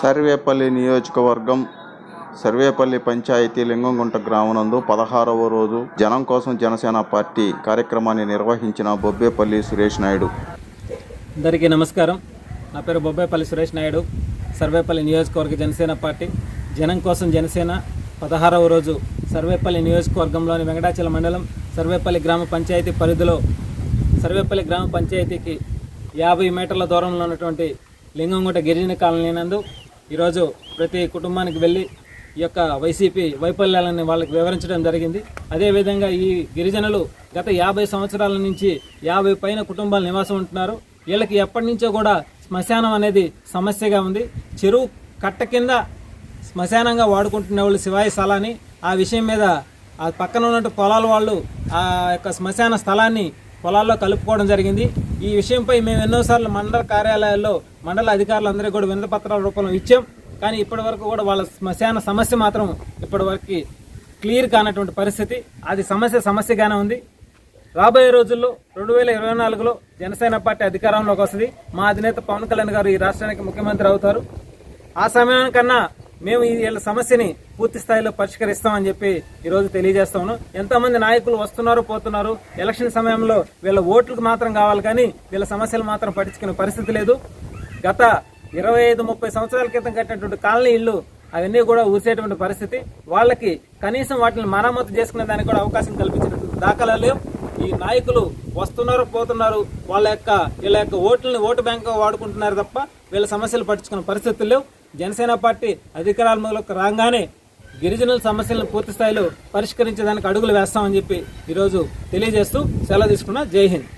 సర్వేపల్లి నియోజకవర్గం సర్వేపల్లి పంచాయతీ లింగంగుంట గ్రామం నందు 16వ రోజు జనం కోసం జనసేన పార్టీ కార్యక్రమాన్ని నిర్వహించిన బొబ్బేపల్లి సురేష్ నాయుడు. అందరికీ నమస్కారం. నా పేరు బొబ్బేపల్లి సురేష్ నాయుడు. సర్వేపల్లి నియోజకవర్గ జనసేన పార్టీ జనం కోసం జనసేన 16వ రోజు సర్వేపల్లి నియోజకవర్గంలోని వెంకటాచల మండలం సర్వేపల్లి గ్రామ పంచాయతీ పరిధిలో సర్వేపల్లి గ్రామ పంచాయతీకి 50 మీటర్ల దూరంలో ఉన్నటువంటి లింగంగుంట గిరిజన కాలనీ నందు ఈరోజు ప్రతి కుటుంబానికి వెళ్ళి ఈ యొక్క వైసీపీ వైఫల్యాలని వాళ్ళకి వివరించడం జరిగింది. అదేవిధంగా ఈ గిరిజనులు గత 50 సంవత్సరాల నుంచి 50 పైన కుటుంబాలు నివాసం ఉంటున్నారు. వీళ్ళకి ఎప్పటి నుంచో కూడా శ్మశానం అనేది సమస్యగా ఉంది. చెరువు కట్ట కింద శ్మశానంగా వాడుకుంటున్న వాళ్ళు శివాయి స్థలాన్ని ఆ విషయం మీద ఆ పక్కన ఉన్నట్టు పొలాల వాళ్ళు ఆ యొక్క శ్మశాన స్థలాన్ని పొలాల్లో కలుపుకోవడం జరిగింది. ఈ విషయంపై మేము ఎన్నోసార్లు మండల కార్యాలయాల్లో మండల అధికారులందరికీ కూడా వినతిపత్రాల రూపంలో ఇచ్చాం. కానీ ఇప్పటి వరకు కూడా వాళ్ళ శ్మశాన సమస్య మాత్రం ఇప్పటి వరకు క్లియర్ కానటువంటి పరిస్థితి. అది సమస్యగానే ఉంది. రాబోయే రోజుల్లో 2024లో జనసేన పార్టీ అధికారంలోకి వస్తుంది. మా అధినేత పవన్ కళ్యాణ్ గారు ఈ రాష్ట్రానికి ముఖ్యమంత్రి అవుతారు. ఆ సమయానికన్నా మేము వీళ్ళ సమస్యని పూర్తి స్థాయిలో పరిష్కరిస్తామని చెప్పి ఈరోజు తెలియజేస్తా ఉన్నాం. ఎంతోమంది నాయకులు వస్తున్నారు పోతున్నారు. ఎలక్షన్ సమయంలో వీళ్ళ ఓట్లకు మాత్రం కావాలి కానీ వీళ్ళ సమస్యలు మాత్రం పట్టించుకునే పరిస్థితి లేదు. గత 25-30 సంవత్సరాల క్రితం కట్టినటువంటి కాలనీ ఇళ్ళు అవన్నీ కూడా ఊసేటువంటి పరిస్థితి. వాళ్ళకి కనీసం వాటిని మరమ్మతు చేసుకునే దానికి కూడా అవకాశం కల్పించినటువంటి దాఖలా లేవు. ఈ నాయకులు వస్తున్నారు పోతున్నారు. వీళ్ళ యొక్క ఓట్లని ఓటు బ్యాంకుగా వాడుకుంటున్నారు తప్ప వీళ్ళ సమస్యలు పట్టించుకునే పరిస్థితులు లేవు. జనసేన పార్టీ అధికారంలోకి రాగానే గిరిజనుల సమస్యలను పూర్తి స్థాయిలో పరిష్కరించేదానికి అడుగులు వేస్తామని చెప్పి ఈరోజు తెలియజేస్తూ సెలవు తీసుకున్నా. జై హింద్.